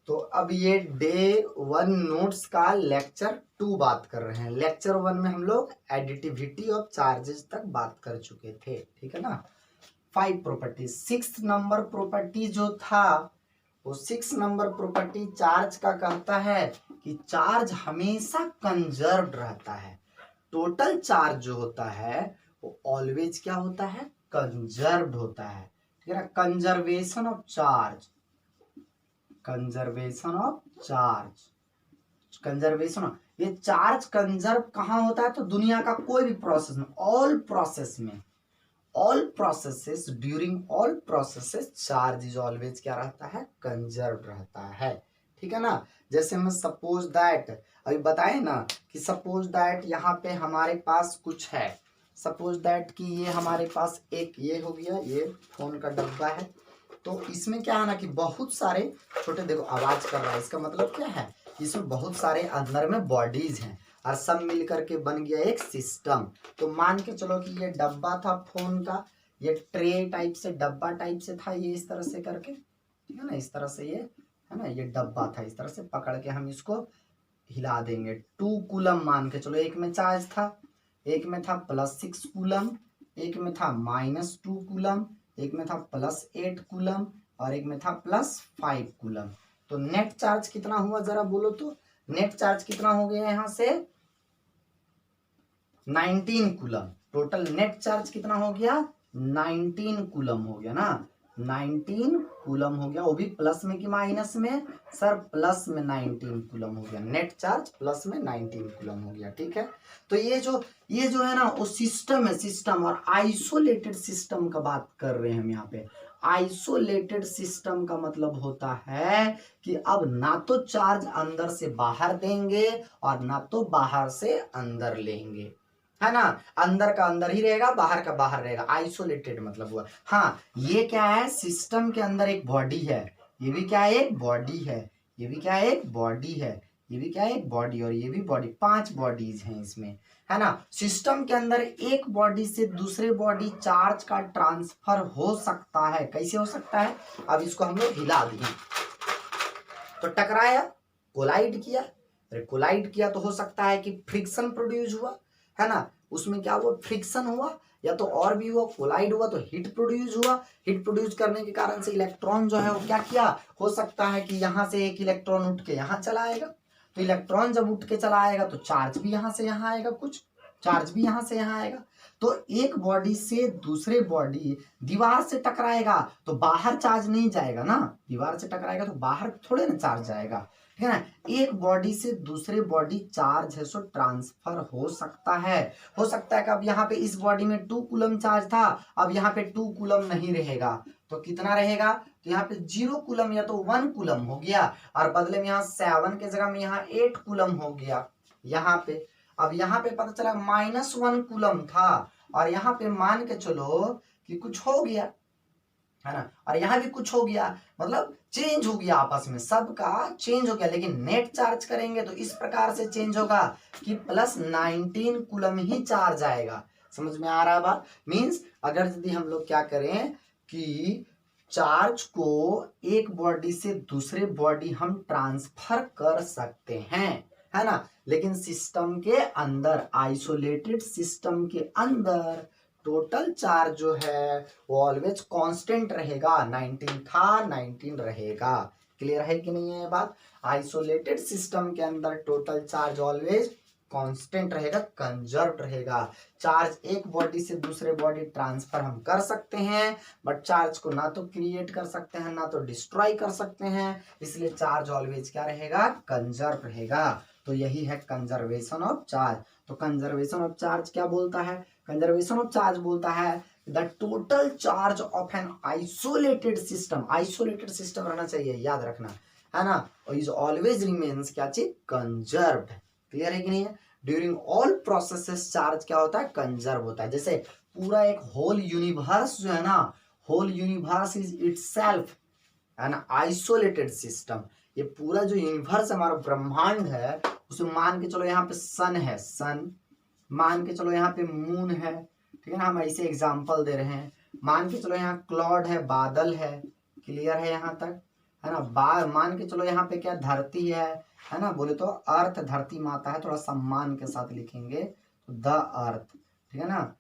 तो अब ये डे 1 नोट्स का लेक्चर 2 बात कर रहे हैं। लेक्चर 1 में हम लोग एडिटिविटी ऑफ चार्जेस तक बात कर चुके थे, ठीक है ना। 5 प्रॉपर्टी, 6 नंबर प्रॉपर्टी जो था वो 6 नंबर प्रॉपर्टी चार्ज का कहता है कि चार्ज हमेशा कंजर्व्ड रहता है। टोटल चार्ज जो होता है वो ऑलवेज क्या होता है, कंजर्व्ड होता है, ठीक है ना। Conservation of charge, conservation of charge, conservation, ये चार्ज कंजर्व कहाँ होता है, तो दुनिया का कोई भी प्रोसेस में, ऑल प्रोसेस में, all processes, during all processes charge is always क्या रहता है, कंजर्व रहता है, ठीक है ना। जैसे हम सपोज दैट अभी बताए ना कि सपोज दैट यहाँ पे हमारे पास कुछ है, सपोज दैट कि ये हमारे पास एक ये हो गया, ये फोन का डब्बा है। तो इसमें क्या है ना कि बहुत सारे छोटे, देखो आवाज कर रहा है, इसका मतलब क्या है, इसमें बहुत सारे अंदर में बॉडीज हैं और सब मिल करके बन गया एक सिस्टम। तो मान के चलो कि ये डब्बा था फोन का, ये ट्रे टाइप से डब्बा टाइप से था, ये इस तरह से करके, ठीक है ना, इस तरह से ये है ना, ये डब्बा था, इस तरह से पकड़ के हम इसको हिला देंगे। 2 कूलम मान के चलो, एक में चार्ज था, एक में था +6 कूलम, एक में था -2 कूलम, एक में था +8 कूलम और एक में था +5 कूलम। तो नेट चार्ज कितना हुआ जरा बोलो तो, नेट चार्ज कितना हो गया यहाँ से 19 कूलम। टोटल नेट चार्ज कितना हो गया 19 कूलम हो गया ना, 19 कूलम हो गया, वो भी प्लस में कि माइनस में, सर प्लस में 19 कूलम हो गया, नेट चार्ज प्लस में 19 कूलम हो गया, ठीक है। तो ये जो है ना वो सिस्टम है, सिस्टम, और आइसोलेटेड सिस्टम का बात कर रहे हैं हम यहाँ पे। आइसोलेटेड सिस्टम का मतलब होता है कि अब ना तो चार्ज अंदर से बाहर देंगे और ना तो बाहर से अंदर लेंगे, है ना, अंदर का अंदर ही रहेगा, बाहर का बाहर रहेगा, आइसोलेटेड मतलब हुआ। हाँ, ये क्या है, सिस्टम के अंदर एक बॉडी है, ये भी क्या है, एक बॉडी है, ये भी क्या है, एक बॉडी है, ये भी क्या है, एक बॉडी, और ये भी बॉडी, 5 बॉडीज हैं इसमें, है ना। सिस्टम के अंदर एक बॉडी से दूसरे बॉडी चार्ज का ट्रांसफर हो सकता है, कैसे हो सकता है, अब इसको हम लोग हिला दिए तो टकराया, कोलाइड किया, अरे कोलाइड किया तो हो सकता है कि फ्रिक्शन प्रोड्यूस हुआ, है ना, उसमें क्या हुआ, फ्रिक्शन हुआ, या तो और भी हुआ, कोलाइड हुआ तो हीट प्रोड्यूस हुआ, हीट प्रोड्यूस करने के कारण से इलेक्ट्रॉन जो है वो क्या किया, हो सकता है कि यहाँ से एक इलेक्ट्रॉन उठ के यहाँ चला आएगा, तो इलेक्ट्रॉन जब उठ के चला आएगा तो चार्ज भी यहाँ से यहाँ आएगा, कुछ चार्ज भी यहाँ से यहाँ आएगा। तो एक बॉडी से दूसरे बॉडी दीवार से टकराएगा तो बाहर चार्ज नहीं जाएगा ना, दीवार से टकराएगा तो बाहर थोड़े ना चार्ज जाएगा, ठीक है ना। एक बॉडी से दूसरे बॉडी चार्ज है सो ट्रांसफर हो सकता है, हो सकता है कि अब यहाँ पे इस बॉडी में 2 कूलम चार्ज था, अब यहाँ पे 2 कूलम नहीं रहेगा, तो कितना रहेगा, तो यहाँ पे 0 कूलम या तो 1 कूलम हो गया, और बदले में यहाँ 7 के जगह में यहाँ 8 कूलम हो गया यहाँ पे। अब यहाँ पे पता चला -1 कूलम था, और यहाँ पे मान के चलो कि कुछ हो गया, है ना, और यहाँ भी कुछ हो गया, मतलब चेंज हो गया, आपस में सबका चेंज हो गया, लेकिन नेट चार्ज करेंगे तो इस प्रकार से चेंज होगा कि +19 कूलम ही चार्ज आएगा। समझ में आ रहा है बात, मीन्स अगर यदि हम लोग क्या करें कि चार्ज को एक बॉडी से दूसरे बॉडी हम ट्रांसफर कर सकते हैं, है ना, लेकिन सिस्टम के अंदर, आइसोलेटेड सिस्टम के अंदर टोटल चार्ज जो है वो ऑलवेज कांस्टेंट रहेगा, 19 था 19 रहेगा। क्लियर है कि नहीं है ये बात, आइसोलेटेड सिस्टम के अंदर टोटल चार्ज ऑलवेज कांस्टेंट रहेगा, कंजर्व रहेगा। चार्ज एक बॉडी से दूसरे बॉडी ट्रांसफर हम कर सकते हैं, बट चार्ज को ना तो क्रिएट कर सकते हैं ना तो डिस्ट्रॉय कर सकते हैं, इसलिए चार्ज ऑलवेज क्या रहेगा, कंजर्व रहेगा। तो यही है कंजर्वेशन ऑफ चार्ज। तो कंजर्वेशन ऑफ चार्ज क्या बोलता है, कंजर्वेशन ऑफ चार्ज बोलता है the total charge of N isolated system, isolated system रहना चाहिए, याद रखना, है ना, इज ऑलवेज रिमेन्स क्या चीज, कंजर्व्ड। क्लियर है कि नहीं है, ड्यूरिंग ऑल प्रोसेसेस चार्ज क्या होता है, कंजर्व होता है। जैसे पूरा एक होल यूनिवर्स जो है ना, whole universe is itself an isolated system. ये पूरा जो यूनिवर्स हमारा ब्रह्मांड है उसमें मान के चलो यहाँ पे सन है, सन मान के चलो यहाँ पे मून है, ठीक है ना, हम ऐसे एग्जांपल दे रहे हैं, मान के चलो यहाँ क्लाउड है, बादल है, क्लियर है यहाँ तक, है ना। मान के चलो यहाँ पे क्या धरती है ना, बोले तो अर्थ धरती माता है, थोड़ा सम्मान के साथ लिखेंगे तो द अर्थ, ठीक है ना।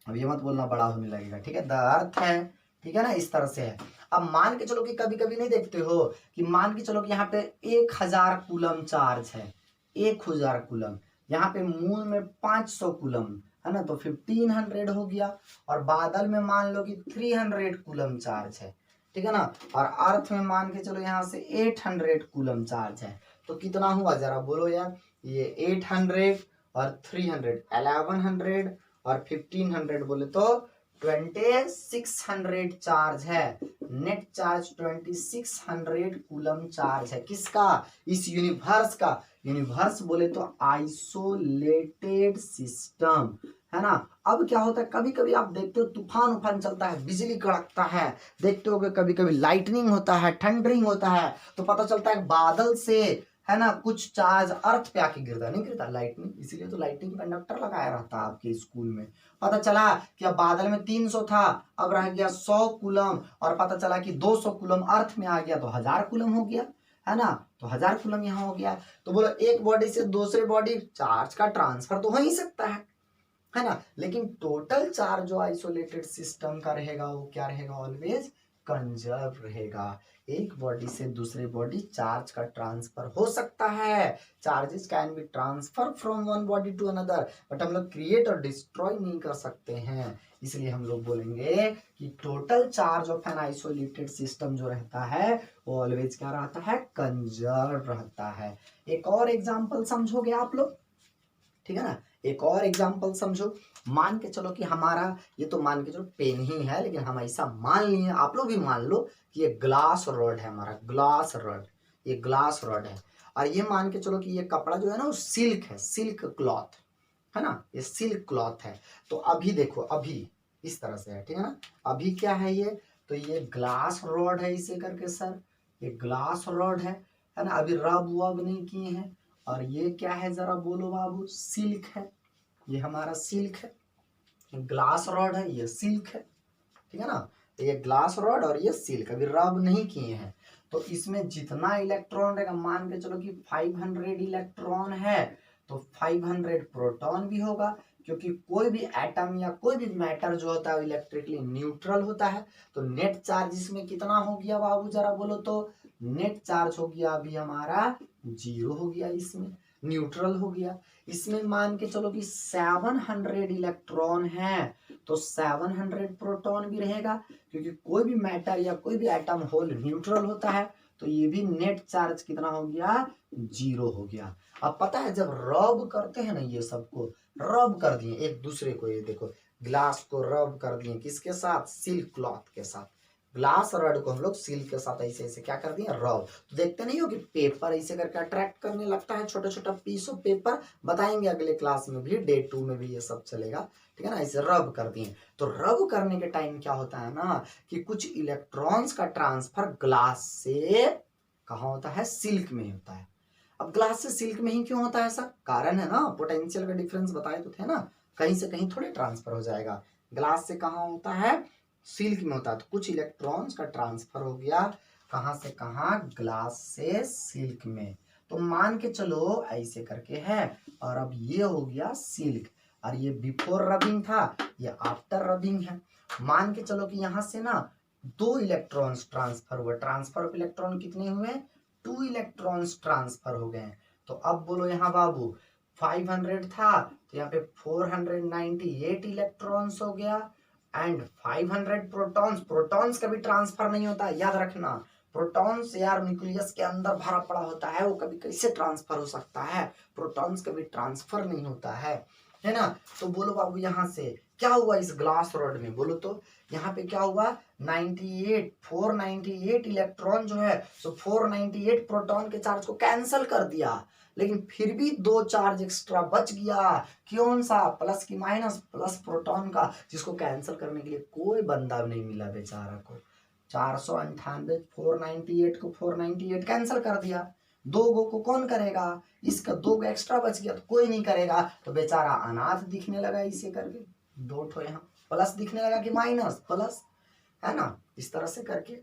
अब ये मत बोलना बड़ा होने लगेगा, ठीक है, द अर्थ है, ठीक है ना, इस तरह से है। अब मान के चलो कि कभी कभी नहीं देखते हो कि मान के चलो कि यहाँ पे 1000 कूलम चार्ज है, 1000 कूलम, यहाँ पे मूल में 500 कूलम है ना, तो 1500 हो गया। और बादल में मान लो कि 300 कूलम चार्ज है, ठीक है ना। और अर्थ में मान के चलो यहाँ से 800 कूलम चार्ज है, तो कितना हुआ जरा बोलो यार। ये 800 और 300 1100 और 1500 बोले तो 2600 चार्ज है। नेट चार्ज 2600 कूलम चार्ज है, किसका, इस यूनिवर्स का। यूनिवर्स बोले तो आइसोलेटेड सिस्टम, है ना। अब क्या होता है, कभी कभी आप देखते हो तूफान उफान चलता है, बिजली कड़कता है, देखते हो कभी कभी लाइटनिंग होता है, थंडरिंग होता है, तो पता चलता है बादल से, है ना, कुछ चार्ज अर्थ पे आके गिरता, नहीं गिरता लाइटनिंग, इसीलिए तो लाइटनिंग कंडक्टर लगाया रहता है आपके स्कूल में। पता चला कि अब बादल में 300 था, अब रह गया 100 कूलम, और पता चला कि 200 कूलम अर्थ में आ गया तो 1000 कूलम हो गया, है ना, तो 1000 कूलम यहाँ हो गया। तो बोलो एक बॉडी से दूसरे बॉडी चार्ज का ट्रांसफर तो हो ही सकता है ना, लेकिन टोटल चार्ज जो आइसोलेटेड सिस्टम का रहेगा वो क्या रहेगा, ऑलवेज कंजर्व रहेगा। एक बॉडी से दूसरे बॉडी चार्ज का ट्रांसफर हो सकता है, charges can be transfer from one body to another, but हम लोग क्रिएट और डिस्ट्रॉय नहीं कर सकते हैं। इसलिए हम लोग बोलेंगे कि total charge of N isolated system जो रहता है वो ऑलवेज क्या रहता है, कंजर्व रहता है। एक और एग्जांपल समझोगे आप लोग, ठीक है ना, एक और एग्जांपल समझो। मान के चलो कि हमारा, ये तो मान के चलो पेन ही है, लेकिन हम ऐसा मान लिए, आप लोग भी मान लो कि ये ग्लास रॉड है, हमारा ग्लास रॉड, ये ग्लास रॉड है। और ये मान के चलो कि ये कपड़ा जो है ना वो सिल्क है, सिल्क क्लॉथ है ना, ये सिल्क क्लॉथ है। तो अभी देखो, अभी इस तरह से है, ठीक है ना। अभी क्या है ये, तो ये ग्लास रॉड है इसे करके सर, ये ग्लास रॉड है ना, अभी रब वब नहीं किए हैं। और ये क्या है जरा बोलो बाबू, सिल्क है, ये हमारा सिल्क है, ग्लास रॉड है, ये सिल्क है, ठीक है ना। तो ये ग्लास रॉड और ये सिल्क अभी रब नहीं किए हैं, तो इसमें जितना इलेक्ट्रॉन रहेगा, मान के चलो कि 500 इलेक्ट्रॉन है, तो 500 प्रोटॉन भी होगा, क्योंकि कोई भी एटम या कोई भी मैटर जो होता है इलेक्ट्रिकली न्यूट्रल होता है। तो नेट चार्ज इसमें कितना हो गया बाबू जरा बोलो तो, नेट चार्ज हो गया अभी हमारा 0 हो गया, इसमें न्यूट्रल हो गया। इसमें मान के चलो कि 700 इलेक्ट्रॉन है, तो 700 प्रोटॉन भी रहेगा, क्योंकि कोई भी मैटर या कोई भी एटम होल न्यूट्रल होता है। तो ये भी नेट चार्ज कितना हो गया, 0 हो गया। अब पता है जब रब करते हैं ना, ये सबको रब कर दिए एक दूसरे को, ये देखो ग्लास को रब कर दिए किसके साथ, सिल्क क्लॉथ के साथ। ग्लास रड को हम लोग सिल्क के साथ ऐसे ऐसे क्या कर दिए, रब। तो देखते नहीं हो कि पेपर ऐसे करके अट्रैक्ट करने लगता है, छोटा छोटा पीस ऑफ पेपर, बताएंगे अगले क्लास में भी, डे 2 में भी ये सब चलेगा, ठीक है ना। ऐसे रब कर दिए, तो रब करने के टाइम क्या होता है ना कि कुछ इलेक्ट्रॉन्स का ट्रांसफर ग्लास से कहाँ होता है, सिल्क में होता है। अब ग्लास से सिल्क में ही क्यों होता है ऐसा, कारण है ना, पोटेंशियल का डिफरेंस बताए तो थे ना, कहीं से कहीं थोड़े ट्रांसफर हो जाएगा। ग्लास से कहाँ होता है, सिल्क में होता है, तो कुछ इलेक्ट्रॉन्स का ट्रांसफर हो गया कहाँ से कहाँ, ग्लास से सिल्क में। तो मान के चलो ऐसे करके है, और अब ये हो गया सिल्क, और ये बिफोर रबिंग था, ये आफ्टर रबिंग है। मान के चलो कि यहाँ से ना 2 इलेक्ट्रॉन्स ट्रांसफर हुए, ट्रांसफर ऑफ इलेक्ट्रॉन कितने हुए, 2 इलेक्ट्रॉन्स ट्रांसफर हो गए। तो अब बोलो यहाँ बाबू 500 था, तो यहाँ पे 498 इलेक्ट्रॉन्स हो गया, एंड 500 प्रोटॉन्स, प्रोटॉन्स कभी ट्रांसफर नहीं होता, याद रखना। प्रोटॉन्स यार न्यूक्लियस के अंदर भरा पड़ा होता है, वो कभी कैसे ट्रांसफर हो सकता है, प्रोटॉन्स कभी ट्रांसफर नहीं होता है ना। तो बोलो बाबू यहाँ से क्या हुआ इस ग्लास रॉड में, बोलो तो यहाँ पे क्या हुआ, 498 इलेक्ट्रॉन जो है, तो 498 प्रोटॉन के चार्ज को कैंसिल कर दिया, लेकिन फिर भी 2 चार्ज एक्स्ट्रा बच गया, कौन सा, प्लस की माइनस, प्लस प्रोटॉन का, जिसको कैंसिल करने के लिए कोई बंदा नहीं मिला बेचारा को। 498 498 को 498 कैंसिल कर दिया, 2 गो को कौन करेगा, इसका 2 गो एक्स्ट्रा बच गया तो कोई नहीं करेगा, तो बेचारा अनाथ दिखने लगा इसे करके, 2 ठो यहाँ प्लस दिखने लगा कि माइनस प्लस, है ना, इस तरह से करके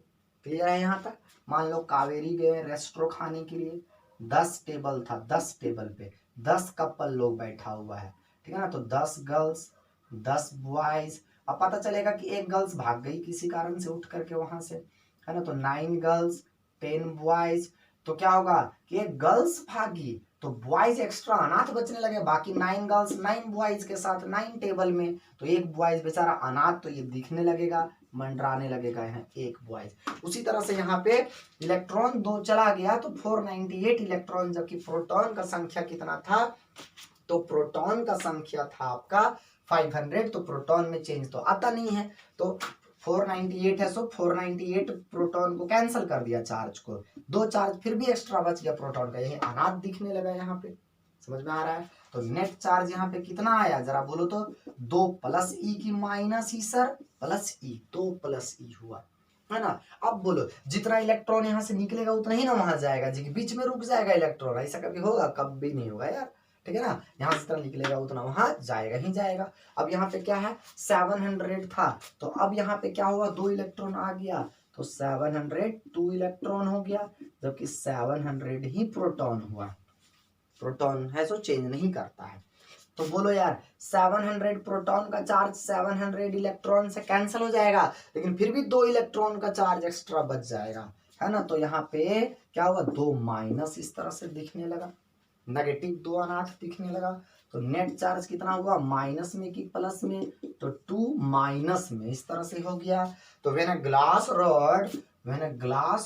क्लियर है यहाँ तक। मान लो कावेरी गए रेस्ट्रो खाने के लिए, 10 टेबल था, 10 टेबल पे 10 कपल लोग बैठा हुआ है, ठीक है ना। तो 10 गर्ल्स 10 बॉयज। अब पता चलेगा कि एक गर्ल्स भाग गई किसी कारण से उठ करके वहां से, है ना। तो 9 गर्ल्स 10 बॉयज। तो क्या होगा कि एक गर्ल्स भागी तो बॉयज एक्स्ट्रा अनाथ बचने लगे, बाकी 9 गर्ल्स 9 बॉयज के साथ 9 टेबल में, तो एक बॉयज बेचारा अनाथ, तो ये दिखने लगेगा, मंडराने लगेगा यहाँ एक बॉयज। उसी तरह से यहाँ पे इलेक्ट्रॉन 2 चला गया तो 498 इलेक्ट्रॉन, जबकि प्रोटॉन का संख्या कितना था, तो प्रोटॉन का संख्या था आपका 500, तो प्रोटॉन में चेंज तो आता नहीं है, तो 498 है, सो 498 प्रोटॉन को कैंसिल कर दिया चार्ज को, 2 चार्ज फिर भी एक्स्ट्रा बच गया प्रोटॉन का, यही अनाथ दिखने लगा यहाँ पे। समझ में आ रहा है। तो नेट चार्ज यहाँ पे कितना आया जरा बोलो तो, 2 प्लस ई की माइनस ई सर प्लस ई, 2 प्लस ई हुआ, है ना। अब बोलो जितना इलेक्ट्रॉन यहाँ से निकलेगा उतना ही ना वहां जाएगा जी, बीच में रुक जाएगा इलेक्ट्रॉन, ऐसा कभी होगा, कभी नहीं होगा यार, ठीक है ना। यहाँ से जितना निकलेगा उतना वहां जाएगा ही जाएगा। अब यहाँ पे क्या है 700 था, तो अब यहाँ पे क्या हुआ 2 इलेक्ट्रॉन आ गया, तो 700 2 इलेक्ट्रॉन हो गया, जबकि 700 ही प्रोटॉन हुआ, प्रोटॉन है सो चेंज नहीं करता है। तो बोलो यार 700 प्रोटॉन का चार्ज 700 इलेक्ट्रॉन से कैंसिल हो जाएगा, लेकिन फिर भी 2 इलेक्ट्रॉन का चार्ज एक्स्ट्रा बच जाएगा, है ना। तो यहाँ पे क्या हुआ 2 माइनस इस तरह से दिखने लगा, नेगेटिव 2 अनाथ दिखने लगा। तो नेट चार्ज कितना हुआ माइनस में कि प्लस में, तो 2 माइनस में इस तरह से हो गया। तो when a glass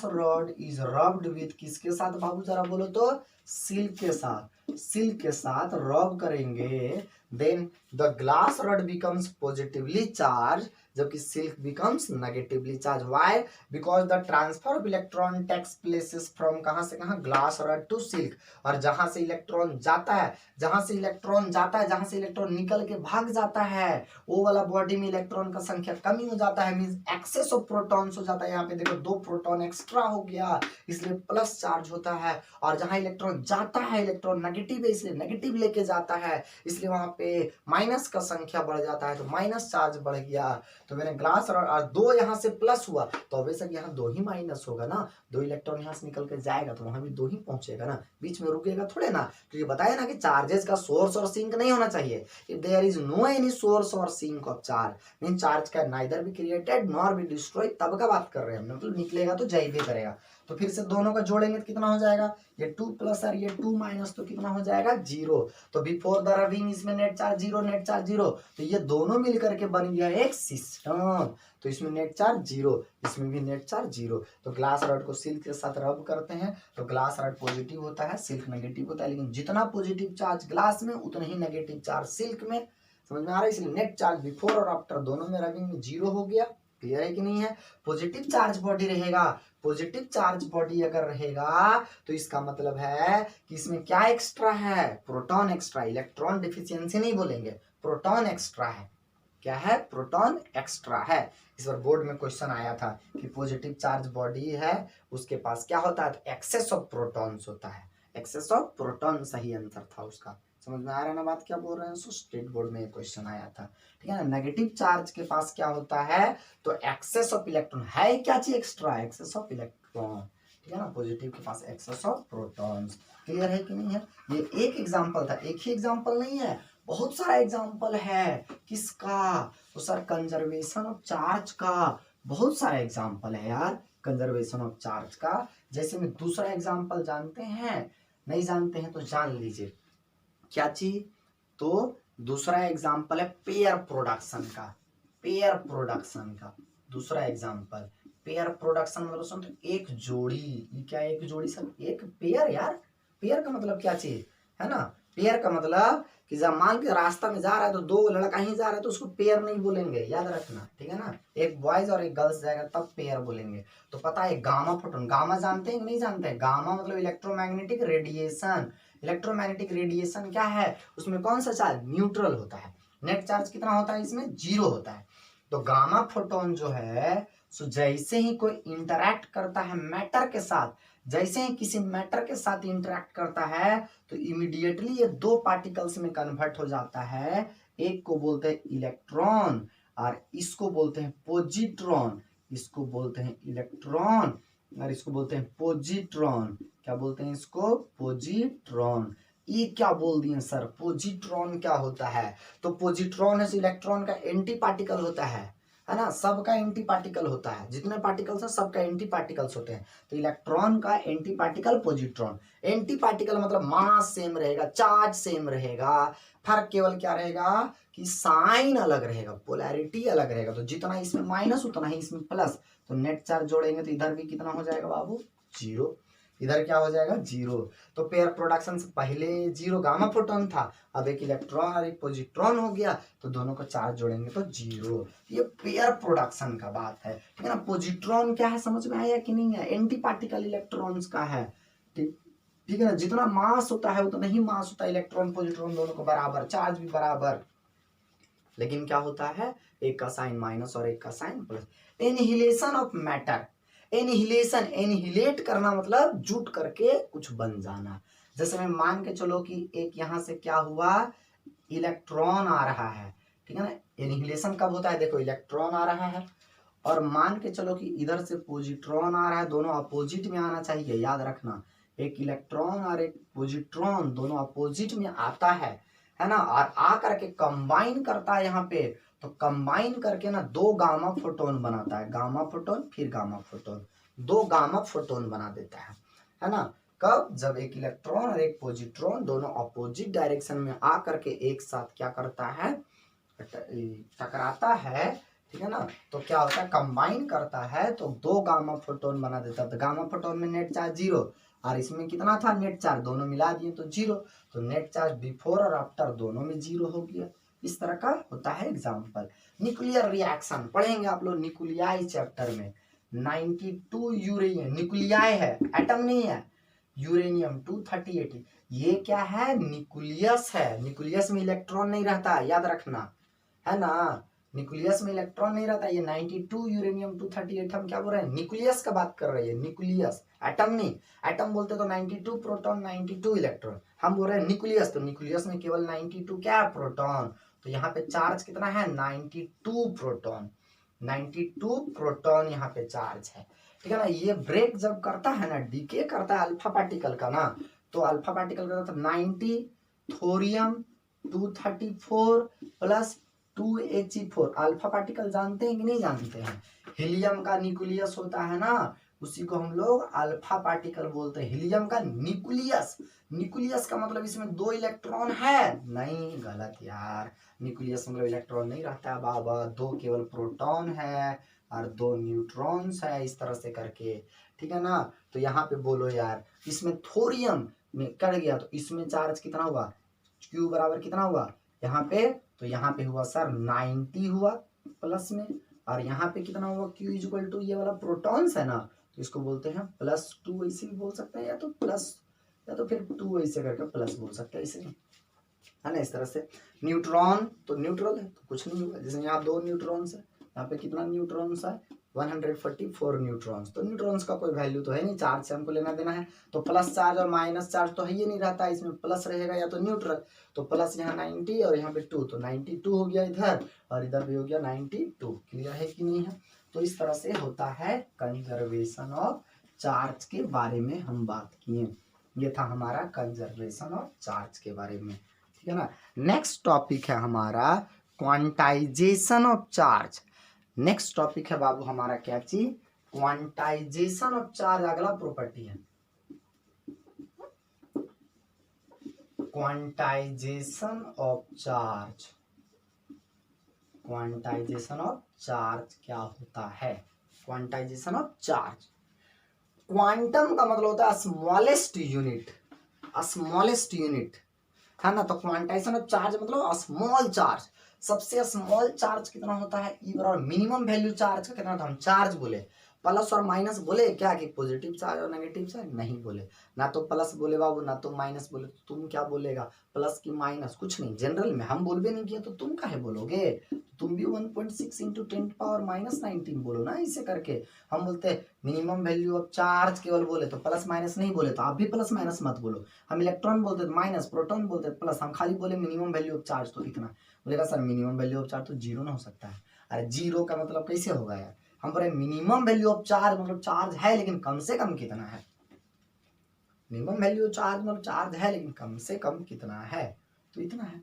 rod is rubbed with किसके साथ बाबू जरा बोलो तो, सिल्क के साथ, सिल्क के साथ रब करेंगे, then the glass rod becomes positively charge, जबकि silk becomes negatively charge. Why? Because the transfer of electron takes places from कहां से कहां, ग्लास रॉड टू सिल्क। और जहां से इलेक्ट्रॉन जाता है, जहां से इलेक्ट्रॉन जाता है, जहां से इलेक्ट्रॉन निकल के भाग जाता है, वो वाला बॉडी में इलेक्ट्रॉन का संख्या कमी हो जाता है, मींस एक्सेस ऑफ प्रोटॉन्स हो जाता है। यहाँ पे देखो 2 प्रोटॉन एक्स्ट्रा हो गया, इसलिए प्लस चार्ज होता है। और जहां इलेक्ट्रॉन जाता है, इलेक्ट्रॉन नेगेटिव है इसलिए नेगेटिव लेके जाता है, इसलिए वहां पे माइनस का संख्या बढ़ जाता है, तो माइनस चार्ज बढ़ गया। तो मैंने ग्लास और 2 यहाँ से प्लस हुआ, तो बेशक यहाँ 2 ही माइनस होगा ना, 2 इलेक्ट्रॉन यहाँ से निकल के जाएगा तो वहां भी 2 ही पहुंचेगा ना, बीच में रुकेगा थोड़े ना। तो ये बताया ना कि चार्जेस का सोर्स और सिंक नहीं होना चाहिए। If there is no any source और sink of charge mean charge का neither be created nor be destroy, तब का बात कर रहे हैं, मतलब निकलेगा तो जाइए करेगा। तो फिर से दोनों का जोड़ेंगे तो कितना हो जाएगा, ये 2 प्लस और ये 2 माइनस, तो कितना हो जाएगा 0। तो बिफोर द रबिंग इसमें नेट चार्ज 0, नेट चार्ज 0, तो ये दोनों मिलकर के बन गया एक सिस्टम। तो इसमें नेट चार्ज 0, इसमें भी नेट चार्ज 0। तो ग्लास रॉड को सिल्क के साथ रब करते हैं तो ग्लास रॉड पॉजिटिव होता है, सिल्क नेगेटिव होता है, लेकिन जितना पॉजिटिव चार्ज ग्लास में उतना ही नेगेटिव चार्ज सिल्क में। समझ में आ रहा है। इसलिए नेट चार्ज बिफोर और आफ्टर दोनों में रबिंग में 0 हो गया। क्लियर है कि नहीं है। पॉजिटिव चार्ज बॉडी रहेगा, पॉजिटिव चार्ज बॉडी अगर रहेगा तो इसका मतलब है कि इसमें क्या एक्स्ट्रा है, प्रोटॉन एक्स्ट्रा, इलेक्ट्रॉन डिफिशियंसी नहीं बोलेंगे, प्रोटॉन एक्स्ट्रा है। क्या है, प्रोटॉन एक्स्ट्रा है। इस बार बोर्ड में क्वेश्चन आया था कि पॉजिटिव चार्ज बॉडी है उसके पास क्या होता है, एक्सेस ऑफ प्रोटॉन्स होता है, एक्सेस ऑफ प्रोटॉन सही आंसर था उसका। समझ में आ रहा है ना बात क्या बोल रहे हैं। सो स्टेट बोर्ड में क्वेश्चन आया था, ठीक है ना। नेगेटिव चार्ज के पास क्या होता है, तो एक्सेस ऑफ इलेक्ट्रॉन है, क्या चीज एक्स्ट्रा, एक्सेस ऑफ इलेक्ट्रॉन, ठीक है ना। पॉजिटिव के पास एक्सेस ऑफ प्रोटॉन्स। क्लियर है कि नहीं है। ये एक एग्जांपल था, एक ही एग्जांपल नहीं है, बहुत सारा एग्जांपल है। किसका, तो सर कंजर्वेशन ऑफ चार्ज का बहुत सारा एग्जांपल है यार, कंजर्वेशन ऑफ चार्ज का। जैसे में दूसरा एग्जांपल जानते हैं, नहीं जानते हैं तो जान लीजिए क्या चीज, तो दूसरा एग्जांपल है पेयर प्रोडक्शन का, पेयर प्रोडक्शन का दूसरा एग्जांपल। पेयर प्रोडक्शन मतलब सुन, तो एक जोड़ी, ये क्या है एक जोड़ी सर, एक पेयर यार। पेयर का मतलब क्या चीज है ना, पेयर का मतलब कि जब मान के रास्ता में जा रहा है तो 2 लड़का ही जा रहा है तो उसको पेयर नहीं बोलेंगे, याद रखना, ठीक है ना। एक बॉयज और एक गर्ल्स जाएगा तब पेयर बोलेंगे। तो पता है गामा फोटोन, गामा जानते हैं कि नहीं जानते हैं। गामा मतलब इलेक्ट्रोमैग्नेटिक रेडिएशन। इलेक्ट्रोमैग्नेटिक रेडिएशन क्या है, उसमें कौन सा चार्ज, न्यूट्रल होता है। नेट चार्ज कितना होता है इसमें, 0 होता है। तो गामा फोटोन जो है सो जैसे ही कोई इंटरैक्ट करता है मैटर के साथ, जैसे ही किसी मैटर के साथ इंटरैक्ट करता है तो इमीडिएटली ये 2 पार्टिकल्स में कन्वर्ट हो जाता है। एक को बोलते हैं इलेक्ट्रॉन और इसको बोलते हैं पॉजिट्रॉन। इसको बोलते हैं इलेक्ट्रॉन और इसको बोलते हैं पॉजिट्रॉन। क्या बोलते हैं इसको? पॉजिट्रॉन। ये क्या बोल दिए सर, पॉजिट्रॉन क्या होता है? तो पॉजिट्रॉन है इलेक्ट्रॉन का एंटी पार्टिकल होता है ना, सबका एंटी पार्टिकल होता है, जितने पार्टिकल्स हैं सबका एंटी पार्टिकल्स होते हैं। तो इलेक्ट्रॉन का anti particle positron. Anti particle मतलब मास सेम रहेगा, चार्ज सेम रहेगा, फर्क केवल क्या रहेगा कि साइन अलग रहेगा, पोलैरिटी अलग रहेगा। तो जितना इसमें माइनस उतना ही इसमें प्लस। तो नेट चार्ज जोड़ेंगे तो इधर भी कितना हो जाएगा बाबू? 0। इधर क्या हो जाएगा? 0। तो पेयर प्रोडक्शन से पहले 0 गामा फोटोन था, अब एक इलेक्ट्रॉन और एक पॉजिट्रॉन हो गया, तो दोनों को चार्ज जोड़ेंगे तो 0। ये पेयर प्रोडक्शन का बात है, ठीक है ना। पॉजिट्रॉन क्या है समझ में आया कि नहीं है? एंटी पार्टिकल इलेक्ट्रॉन्स का है, ठीक है ना। जितना मास होता है उतना ही मास होता है, इलेक्ट्रॉन पॉजिट्रॉन दोनों को बराबर, चार्ज भी बराबर। लेकिन क्या होता है, एक का साइन माइनस और एक का sign plus. Annihilation of matter. Annihilation, annihilate करना मतलब जुट करके कुछ बन जाना। जैसे मैं मान के चलो कि एक यहां से क्या हुआ, इलेक्ट्रॉन आ रहा है, ठीक है ना। एनिहिलेशन कब होता है? देखो इलेक्ट्रॉन आ रहा है और मान के चलो कि इधर से पॉजिट्रॉन आ रहा है, दोनों अपोजिट में आना चाहिए, याद रखना। एक इलेक्ट्रॉन और एक पॉजिट्रॉन दोनों अपोजिट में आता है ना, और आ करके कंबाइन करता है यहाँ पे। तो कंबाइन करके ना 2 गामा फोटोन बनाता है, गामा फोटोन फिर गामा फोटोन, 2 गामा फोटोन बना देता है ना। कब? जब एक इलेक्ट्रॉन और एक पॉजिट्रॉन दोनों अपोजिट डायरेक्शन में आ करके एक साथ क्या करता है, टकराता है, ठीक है ना। तो क्या होता है, कंबाइन करता है तो 2 गामा फोटोन बना देता है। तो गामा फोटोन में नेट चार्ज 0 और इसमें कितना था नेट चार्ज, दोनों मिला दिए तो 0। तो नेट चार्ज बिफोर और आफ्टर दोनों में 0 हो गया। इस तरह का होता है एग्जाम्पल। न्यूक्लियर रिएक्शन पढ़ेंगे आप लोग न्यूक्लियाई चैप्टर में। 92 यूरेनियम न्यूक्लियाई है, एटम नहीं है। यूरेनियम 238 ये क्या है, न्यूक्लियस है। न्यूक्लियस में इलेक्ट्रॉन नहीं रहता, याद रखना, है ना। न्यूक्लियस में इलेक्ट्रॉन नहीं रहता। ये 92 यूरेनियम 238 हम क्या बोल रहे हैं, न्यूक्लियस का बात कर रहे हैं, न्यूक्लियस, एटम नहीं। एटम बोलते तो 92 प्रोटॉन 92 इलेक्ट्रॉन, हम बोल रहे हैं न्यूक्लियस। तो न्यूक्लियस में केवल 92 क्या है, प्रोटॉन। तो यहाँ पे चार्ज कितना है, 92 प्रोटॉन, 92 प्रोटॉन यहाँ पे चार्ज है, ठीक है ना। ये ब्रेक जब करता है ना, डीके करता है अल्फा पार्टिकल का ना, तो अल्फा पार्टिकल का मतलब 90 thorium 234 plus 2He4। Alpha particle जानते हैं कि नहीं जानते हैं? हीलियम का न्यूक्लियस होता है ना, उसी को हम लोग अल्फा पार्टिकल बोलते हैं। हीलियम का न्यूक्लियस, न्यूक्लियस का मतलब इसमें 2 इलेक्ट्रॉन है, नहीं, गलत यार। न्यूक्लियस मतलब इलेक्ट्रॉन नहीं रहता है बाबा, 2 केवल प्रोटॉन है और 2 न्यूट्रॉन्स है, इस तरह से करके, ठीक है ना। तो यहाँ पे बोलो यार, इसमें थोरियम में कट गया तो इसमें चार्ज कितना हुआ, Q बराबर कितना हुआ यहाँ पे, तो यहाँ पे हुआ सर 90 हुआ प्लस में, और यहाँ पे कितना हुआ, Q इक्वल टू ये वाला प्रोटॉन्स है ना, तो इसको बोलते हैं +2, ऐसे भी बोल सकते हैं, या तो प्लस या तो फिर 2 ऐसे करके प्लस बोल सकते हैं, ऐसे है ना, इस तरह से। न्यूट्रॉन तो न्यूट्रल है तो कुछ नहीं होगा, जैसे यहाँ 2 न्यूट्रॉन्स है, यहाँ पे कितना न्यूट्रॉन्स है, 144 न्यूट्रॉन्स। तो न्यूट्रॉन्स का कोई वैल्यू तो है नहीं, चार्ज से हमको लेना देना है। तो प्लस चार्ज और माइनस चार्ज तो है ही नहीं रहता, इसमें प्लस रहेगा या तो न्यूट्रल। तो प्लस यहाँ 90 और यहाँ पे 2, तो 92 हो गया इधर और इधर भी हो गया 92। क्लियर है कि नहीं है? तो इस तरह से होता है कंजर्वेशन ऑफ चार्ज के बारे में हम बात किए। ये था हमारा कंजर्वेशन ऑफ चार्ज के बारे में, ठीक है ना। नेक्स्ट टॉपिक है हमारा quantization of charge. Next topic है बाबू हमारा क्या चीज, क्वांटाइजेशन ऑफ चार्ज। अगला प्रॉपर्टी है quantization of charge. Quantization of charge क्या होता है, क्वांटाइजेशन ऑफ चार्ज। क्वांटम का मतलब होता है स्मॉलेस्ट यूनिट, स्मॉलेस्ट यूनिट, है ना। तो क्वांटाइजेशन ऑफ चार्ज मतलब स्मॉल चार्ज, सबसे स्मॉल चार्ज कितना होता है, ई बराबर मिनिमम वैल्यू चार्ज का कितना होता है, हम चार्ज बोले, प्लस और माइनस बोले क्या कि पॉजिटिव चार्ज और नेगेटिव चार्ज नहीं बोले, ना तो प्लस बोले बाबू ना तो माइनस बोले। तो तुम क्या बोलेगा, प्लस की माइनस कुछ नहीं, जनरल में हम बोलबे नहीं किया तो तुम काहे बोलोगे, तुम भी 1.6 × 10⁻−19 बोलो ना, इसे करके। हम बोलते हैं मिनिमम वैल्यू ऑफ चार्ज केवल बोले तो प्लस माइनस नहीं बोले, तो आप भी प्लस माइनस मत बोलो। हम इलेक्ट्रॉन बोलते माइनस, प्रोटॉन बोलते प्लस, हम खाली बोले मिनिमम वैल्यू ऑफ चार्ज तो इतना। बोलेगा sir minimum value of charge तो 0 ना हो सकता है। अरे 0 का मतलब कैसे होगा यार, हम बोल रहे मिनिमम वैल्यू ऑफ चार्ज मतलब चार्ज है लेकिन कम से कम कितना है, मिनिमम वैल्यू चार्ज मतलब चार्ज है लेकिन कम से कम कितना है, तो इतना है।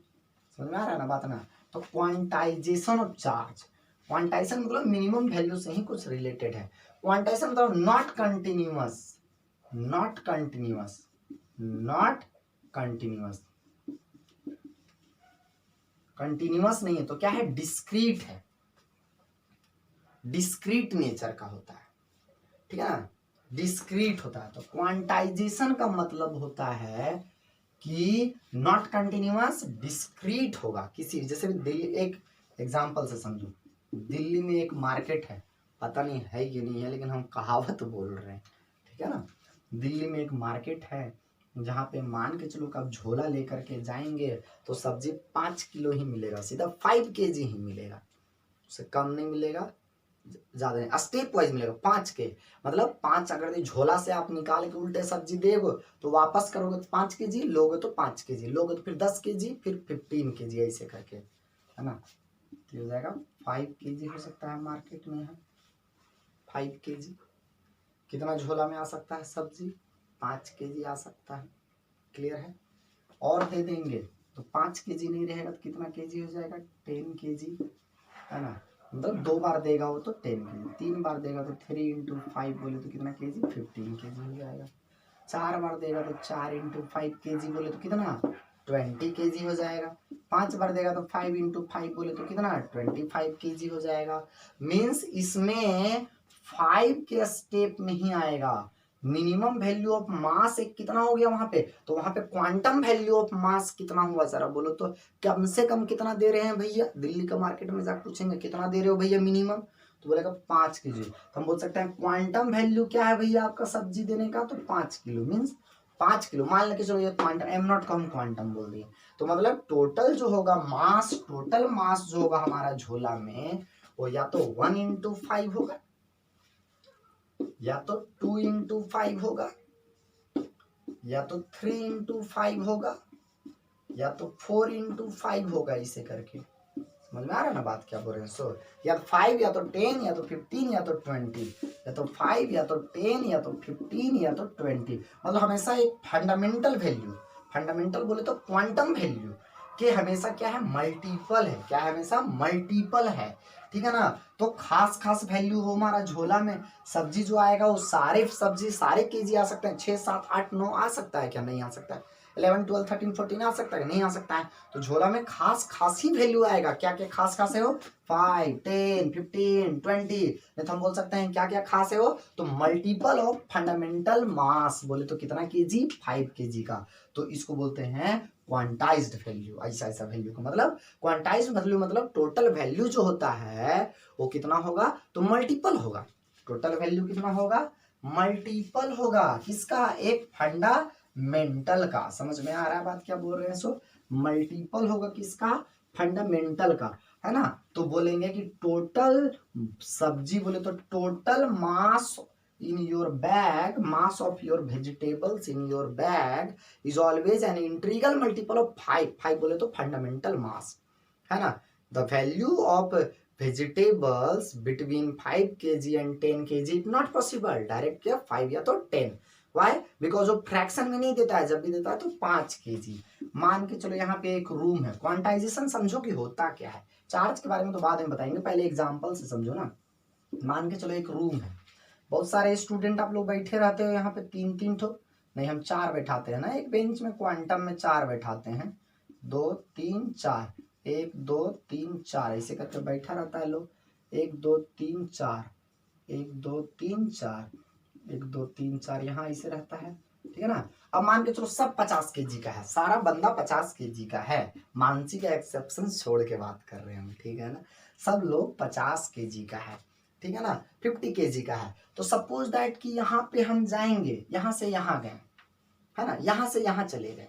समझ में आ रहा है ना बात ना। तो क्वांटाइजेशन ऑफ चार्ज, क्वांटाइजेशन मतलब मिनिमम वैल्यू से ही कुछ रिलेटेड है। क्वांटाइजेशन मतलब not continuous, not continuous, not continuous, continuous नहीं है तो क्या है, डिस्क्रीट है, डिस्क्रीट नेचर का होता है, ठीक है ना, डिस्क्रीट होता है। तो क्वांटाइजेशन का मतलब होता है कि नॉट कंटिन्यूअस, डिस्क्रीट होगा किसी, जैसे दिल्ली, एक एग्जांपल से समझो, दिल्ली में एक मार्केट है, पता नहीं है कि नहीं है लेकिन हम कहावत बोल रहे हैं, ठीक है ना। दिल्ली में एक मार्केट है जहाँ पे मान के चलो कि आप झोला लेकर के जाएंगे तो सब्जी 5 किलो ही मिलेगा, सीधा 5 केजी ही मिलेगा, उससे कम नहीं मिलेगा, ज्यादा नहीं, स्टेप वाइज मिलेगा 5 के, मतलब 5 अगर झोला से आप निकाल के उल्टे सब्जी देगो तो वापस करोगे तो 5 केजी लोगे, तो 5 केजी लोगे तो फिर 10 केजी, फिर 15 केजी, ऐसे करके, है ना। तो हो जाएगा 5 केजी हो सकता है मार्केट में, है 5 केजी। कितना झोला में आ सकता है सब्जी, 5 केजी आ सकता है, क्लियर है। और दे देंगे तो 5 केजी नहीं रहेगा तो कितना केजी हो जाएगा, 10 केजी, है ना। मतलब 2 बार देगा वो तो 10 केजी, 3 बार देगा तो 3 इंटू 5 बोले तो कितना केजी, 15 केजी हो जाएगा। 4 बार देगा तो 4 इंटू 5 केजी बोले तो कितना, 20 केजी हो जाएगा। 5 बार देगा तो 5 इंटू 5 बोले तो कितना, 25 केजी हो जाएगा। मीन्स इसमें 5 के स्टेप नहीं आएगा। मिनिमम वैल्यू ऑफ मास एक कितना हो गया वहां पे, तो वहां पे क्वांटम वैल्यू ऑफ मास कितना हुआ जरा बोलो तो, कम से कम कितना दे रहे हैं भैया, दिल्ली का मार्केट में जाकर पूछेंगे कितना दे रहे हो भैया मिनिमम, तो बोलेगा 5 केजी। तो हम बोल सकते हैं क्वांटम वैल्यू क्या है भैया आपका सब्जी देने का, तो 5 किलो, मीन्स 5 किलो मान लेके चलो, ये क्वांटम एम नॉट को हम क्वांटम बोल दिए। तो मतलब टोटल जो होगा मास, टोटल मास जो होगा हमारा झोला में, वो या तो 1 इंटू 5 होगा, या तो 2 इंटू 5 होगा, या तो 3 इंटू 5 होगा, या तो 4 इंटू 5 होगा, इसे करके। समझ में आ रहा है ना बात क्या बोल रहे हैं। सो या 5 या तो 10 या तो 15 या तो 20, या तो 5 या तो 10 या तो 15 या तो 20, मतलब हमेशा एक फंडामेंटल वैल्यू, फंडामेंटल बोले तो क्वांटम वैल्यू के हमेशा क्या है, मल्टीपल है, क्या है, हमेशा मल्टीपल है, ठीक है ना। तो खास खास वैल्यू हो हमारा झोला में सब्जी जो आएगा वो सारे सब्जी सारे केजी आ सकते हैं, 6 7 8 9 आ सकता है क्या, नहीं आ सकता है, 11 12 13 14 आ सकता है, नहीं आ सकता है। तो झोला में खास खास ही वैल्यू आएगा, क्या क्या खास खास है वो, 5 10 15 20, नहीं तो हम बोल सकते हैं क्या क्या खास है वो, तो मल्टीपल ऑफ फंडामेंटल मास बोले तो कितना केजी, 5 केजी का, तो इसको बोलते हैं क्वांटाइज्ड वैल्यू। ऐसा ऐसा वैल्यू का मतलब, क्वांटाइज्ड वैल्यू मतलब टोटल वैल्यू जो होता है वो कितना होगा, तो मल्टीपल होगा, टोटल वैल्यू कितना होगा, मल्टीपल होगा, किसका, एक फंडामेंटल का। समझ में आ रहा है बात क्या बोल रहे हैं। सो मल्टीपल होगा किसका, फंडामेंटल का, है ना। तो बोलेंगे कि टोटल सब्जी बोले तो total mass in your bag, mass of your vegetables in your bag is always an integral multiple of 5, 5 बोले तो fundamental mass, है ना। the value of vegetables between 5 kg and 10 kg is not possible, direct क्या 5 या तो 10, why, because वो fraction में नहीं देता है, जब भी देता है तो 5 kg। मान के चलो यहाँ पे एक रूम है, क्वांटाइजेशन समझो कि होता क्या है, चार्ज के बारे में तो बाद में बताएंगे, पहले एग्जांपल से समझो ना। मान के चलो एक रूम है, बहुत सारे स्टूडेंट आप लोग बैठे रहते हो यहाँ पे, 3 3 ठो नहीं, हम 4 बैठाते हैं ना एक बेंच में, क्वांटम में 4 बैठाते हैं, 2 3 4, 1 2 3 4 ऐसे करके बैठा रहता है लोग, 1 2 3 4, 1 2 3 4, 1 2 3 4, यहाँ ऐसे रहता है, ठीक है ना। अब मान के चलो सब 50 केजी का है, सारा बंदा 50 केजी का है, मानसी का एक्सेप्शन छोड़ के बात कर रहे हैं हम, ठीक है ना, सब लोग 50 केजी का है, ठीक है ना, 50 केजी का है। तो सपोज दैट कि यहाँ पे हम जाएंगे, यहाँ से यहाँ गए, है ना, यहाँ से यहाँ चले गए,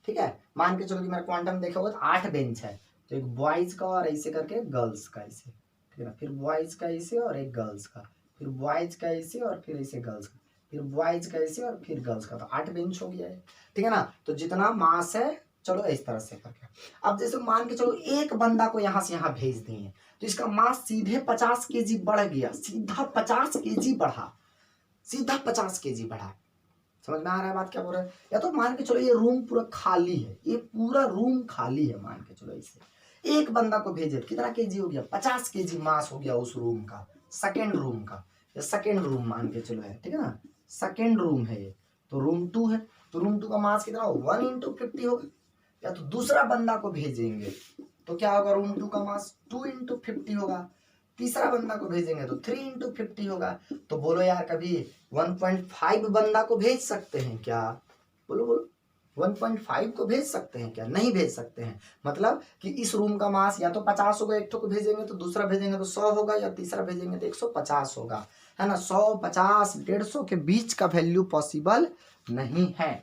ठीक है। मान के चलो कि मेरा क्वांटम देखा होगा तो 8 बेंच है, तो एक बॉयज का और ऐसे करके गर्ल्स का ऐसे, ठीक है ना, फिर बॉयज का ऐसे और एक गर्ल्स का, फिर बॉयज का ऐसे और फिर ऐसे गर्ल्स का, फिर बॉयज का ऐसे और फिर गर्ल्स का, तो 8 बेंच हो गया है, ठीक है ना। तो जितना मास है चलो इस तरह से करके अब जैसे मान के चलो एक बंदा को यहाँ से यहाँ भेज दिए तो इसका मास सीधे 50 केजी बढ़ गया, सीधा 50 केजी बढ़ा, सीधा 50 केजी बढ़ा। समझ में आ रहा है बात क्या बोल रहा है? या तो मान के चलो ये रूम पूरा खाली है, ये पूरा रूम खाली है, मान के चलो इसे एक बंदा को भेजे कितना केजी हो गया, 50 केजी मास हो गया उस रूम का, सेकेंड रूम का, ये सेकेंड रूम मान के चलो है, ठीक है ना, सेकेंड रूम है ये, तो रूम 2 है, तो रूम 2 का मास कितना हो 1 × 50 होगा। या तो दूसरा बंदा को भेजेंगे तो क्या होगा, रूम 2 का मास 2 × 50 होगा, तीसरा बंदा को भेजेंगे तो 3 × 50 होगा। तो बोलो यार कभी 1.5 बंदा को भेज सकते हैं क्या, बोलो बोलो 1.5 को भेज सकते हैं क्या, नहीं भेज सकते हैं। मतलब कि इस रूम का मास या तो 50 होगा, एक को भेजेंगे तो दूसरा भेजेंगे तो 100 होगा, या तीसरा भेजेंगे तो 150 होगा, है ना। 100, 50, 150 के बीच का वैल्यू पॉसिबल नहीं है।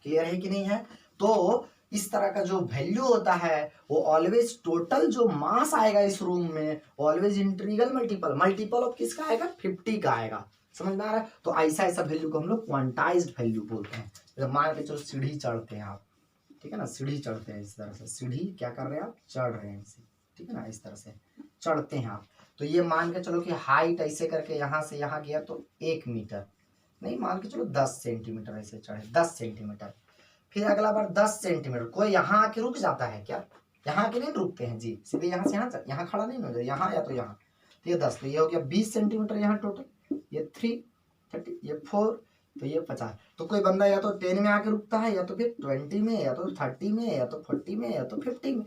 क्लियर है कि नहीं है? तो इस तरह का जो वैल्यू होता है वो ऑलवेज टोटल जो मास आएगा इस रूम में ऑलवेज इंटीग्रल मल्टीपल ऑफ किसका आएगा, 50 का आएगा। समझ में आ रहा है? तो ऐसा ऐसा वैल्यू को हम लोग क्वांटाइज्ड वैल्यू बोलते हैं। जब मान के चलो सीढ़ी चढ़ते हैं आप, ठीक है ना, सीढ़ी चढ़ते हैं इस तरह से, सीढ़ी क्या कर रहे हैं आप, चढ़ रहे हैं इसे, ठीक है ना, इस तरह से चढ़ते हैं आप। तो ये मान के चलो कि हाइट ऐसे करके यहाँ से यहाँ गया तो 1 मीटर, नहीं मान के चलो 10 सेंटीमीटर ऐसे चढ़े, 10 सेंटीमीटर, फिर अगला बार 10 सेंटीमीटर। कोई यहाँ आके रुक जाता है क्या, यहाँ आके नहीं रुकते हैं जी, सीधे यहाँ से यहाँ खड़ा नहीं हो जाए, यहाँ या तो यहाँ, तो ये 10, तो ये हो गया 20 सेंटीमीटर यहाँ टोटल, ये 3, 30, ये 4, तो ये 50। तो कोई बंदा या तो 10 में आके रुकता है, या तो फिर 20 में, या तो 30 में, या तो 40 में, या तो 50 में।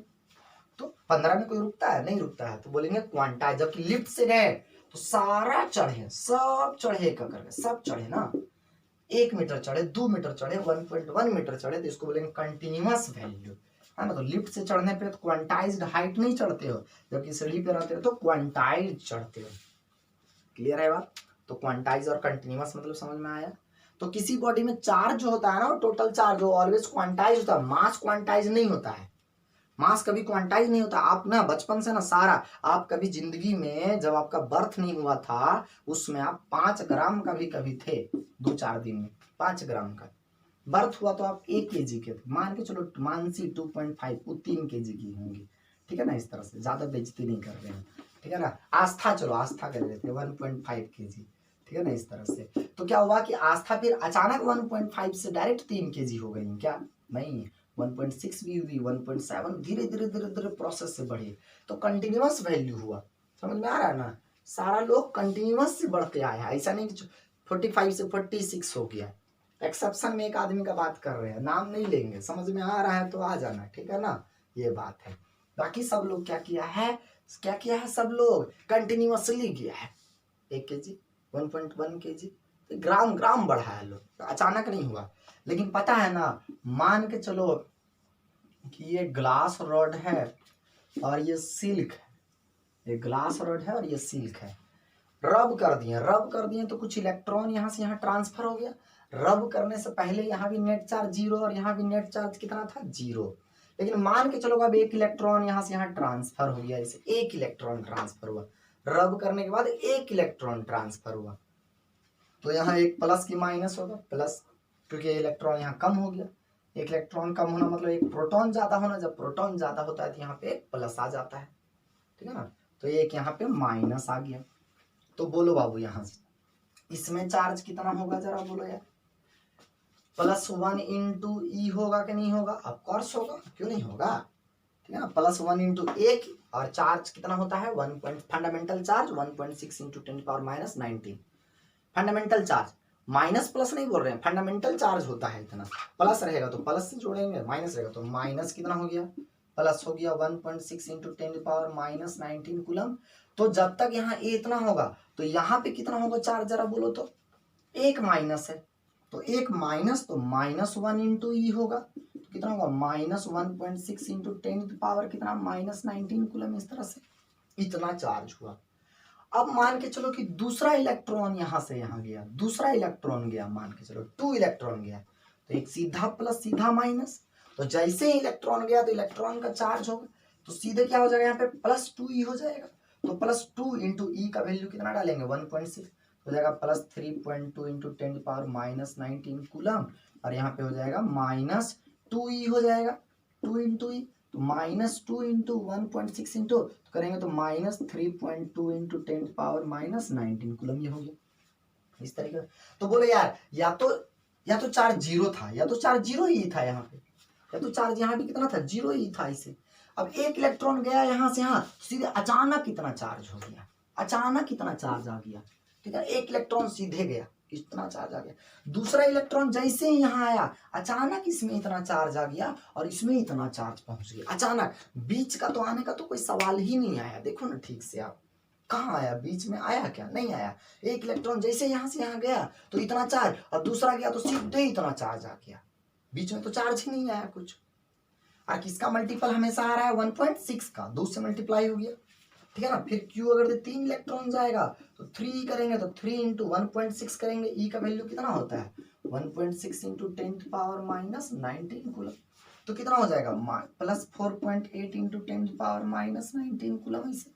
तो 15 में कोई रुकता है, नहीं रुकता है, तो बोलेंगे क्वांटाइज। जबकि लिफ्ट से गए तो सारा चढ़े, सब चढ़े करके, सब चढ़े ना, 1 मीटर चढ़े, 2 मीटर चढ़े, 1.1 मीटर चढ़े, तो इसको बोलेंगे कंटिन्यूअस वैल्यू, है ना। तो लिफ्ट से चढ़ने पे तो क्वांटाइज्ड हाइट नहीं चढ़ते हो, जबकि सीढ़ी पे रहते हो तो क्वांटाइज्ड चढ़ते हो। क्लियर है बात? तो क्वांटाइज और कंटिन्यूअस मतलब समझ में आया। तो किसी बॉडी में चार्ज जो होता है ना, टोटल चार्ज वो ऑलवेज क्वांटाइज होता है, मास क्वांटाइज नहीं होता है, मास कभी क्वांटाइज नहीं होता। आप ना बचपन से ना सारा, आप कभी जिंदगी में जब आपका बर्थ नहीं हुआ था उसमें आप 5 ग्राम का भी कभी थे, 2-4 दिन में 5 ग्राम का बर्थ हुआ, तो आप 1 केजी के थे, मान के चलो मानसी 2.5 वो 3 केजी की होंगी, ठीक है ना। इस तरह से ज्यादा बेइज्जती नहीं कर रहे हैं, ठीक है ना। आस्था, चलो आस्था कर लेते 1.5 केजी, ठीक है ना, इस तरह से। तो क्या हुआ कि आस्था फिर अचानक 1.5 से डायरेक्ट 3 केजी हो गई क्या, नहीं, 1.6 भी हुई, 1.7, धीरे धीरे धीरे धीरे प्रोसेस से बढ़ी, तो कंटिन्यूअस वैल्यू हुआ। समझ में आ रहा है ना, सारा लोग कंटिन्यूअस से बढ़ के आया, ऐसा नहीं कि 45 से 46 हो गया। एक्सेप्शन में एक आदमी का बात कर रहे हैं, नाम नहीं लेंगे, समझ में आ रहा है तो आ जाना, ठीक है ना, ये बात है। बाकी सब लोग क्या किया है, सब लोग कंटिन्यूअसली किया है, 1 केजी, 1.1 केजी, ग्राम ग्राम बढ़ा है लोग, अचानक नहीं हुआ। लेकिन पता है ना, मान के चलो कि ये ग्लास रॉड है और ये सिल्क है, ये ग्लास रॉड है और ये सिल्क है, रब कर दिए तो कुछ इलेक्ट्रॉन यहाँ से यहाँ ट्रांसफर हो गया। रब करने से पहले यहाँ भी नेट चार्ज 0 और यहाँ भी नेट चार्ज कितना था, 0। लेकिन मान के चलो अब 1 इलेक्ट्रॉन यहाँ से यहाँ ट्रांसफर हो गया, इसे 1 इलेक्ट्रॉन ट्रांसफर हुआ, रब करने के बाद 1 इलेक्ट्रॉन ट्रांसफर हुआ, तो यहाँ एक प्लस की माइनस होगा, प्लस, क्योंकि इलेक्ट्रॉन यहाँ कम हो गया। 1 इलेक्ट्रॉन कम होना मतलब 1 प्रोटॉन ज्यादा होना, जब प्रोटॉन ज्यादा होता है तो यहाँ पे प्लस आ जाता है, ठीक है ना। तो एक यहाँ पे माइनस आ गया। तो बोलो बाबू यहाँ से इसमें चार्ज कितना होगा, जरा बोलो यार, +1 × E होगा कि नहीं होगा, ऑफकोर्स होगा, क्यों नहीं होगा, ठीक है ना। +1 × 1 और चार्ज कितना होता है, fundamental charge 1.6 × 10⁻19। Fundamental charge, minus plus नहीं बोल रहे हैं, फंडामेंटल चार्ज होता है इतना, प्लस रहेगा तो प्लस से जोड़ेंगे, माइनस रहेगा तो माइनस, कितना हो गया, प्लस हो गया 1.6 × 10⁻19 कूलम। तो जब तक यहाँ ए इतना होगा तो यहाँ पे कितना होगा चार्ज, जरा बोलो तो, 1 माइनस है, तो 1 माइनस, तो -1 × E होगा, तो कितना होगा, -1.6 × 10⁻, कितना, -19 कूलम। इस तरह से इतना चार्ज हुआ। अब मान के चलो कि दूसरा इलेक्ट्रॉन यहाँ से यहाँ गया, दूसरा इलेक्ट्रॉन गया, मान के चलो 2 इलेक्ट्रॉन गया, तो एक सीधा प्लस सीधा माइनस, तो जैसे ही इलेक्ट्रॉन गया तो इलेक्ट्रॉन का चार्ज होगा, तो सीधे क्या हो जाएगा यहाँ पे +2E हो जाएगा। तो +2 × E का वैल्यू कितना डालेंगे, 1.6, हो जाएगा +3.2 × 10⁻19 कूलम, और यहाँ पे हो जाएगा -2E हो जाएगा। 2 इंटू ई, तो -2 इंटू 1.6 इंटू तो करेंगे तो -3.2 इंटू 10⁻⁻19 कूलम ये हो गया इस तरीके से। तो बोलो यार या तो चार्ज जीरो था या तो चार्ज जीरो ही था यहाँ पे, या तो चार्ज यहाँ पे कितना था जीरो ही था इसे। अब एक इलेक्ट्रॉन गया यहाँ से यहाँ, सीधे अचानक कितना चार्ज हो गया, अचानक कितना चार्ज आ गया, ठीक है, एक इलेक्ट्रॉन सीधे गया इतना चार्ज आ गया। दूसरा इलेक्ट्रॉन जैसे ही यहाँ आया अचानक इसमें इतना चार्ज आ गया और इसमें इतना चार्ज पहुंच गया अचानक। बीच का तो आने का तो कोई सवाल ही नहीं आया, देखो ना ठीक से आप, कहाँ आया, बीच में आया क्या, नहीं आया। एक इलेक्ट्रॉन जैसे यहाँ से यहाँ गया तो इतना चार्ज, और दूसरा गया तो सीधे ही इतना चार्ज आ गया, बीच में तो चार्ज ही नहीं आया कुछ। और किसका मल्टीपल हमेशा आ रहा है 1.6 का, 2 से मल्टीप्लाई हो गया, ठीक है ना। फिर Q अगर 3 इलेक्ट्रॉन जाएगा तो 3 करेंगे तो 3 इंटू 1.6 करेंगे, E का वैल्यू कितना होता है 1.6 इंटू 10⁻⁻19 कूलम, तो कितना हो जाएगा प्लस 4.8 इंटू 10⁻⁻19 कूलम। इसे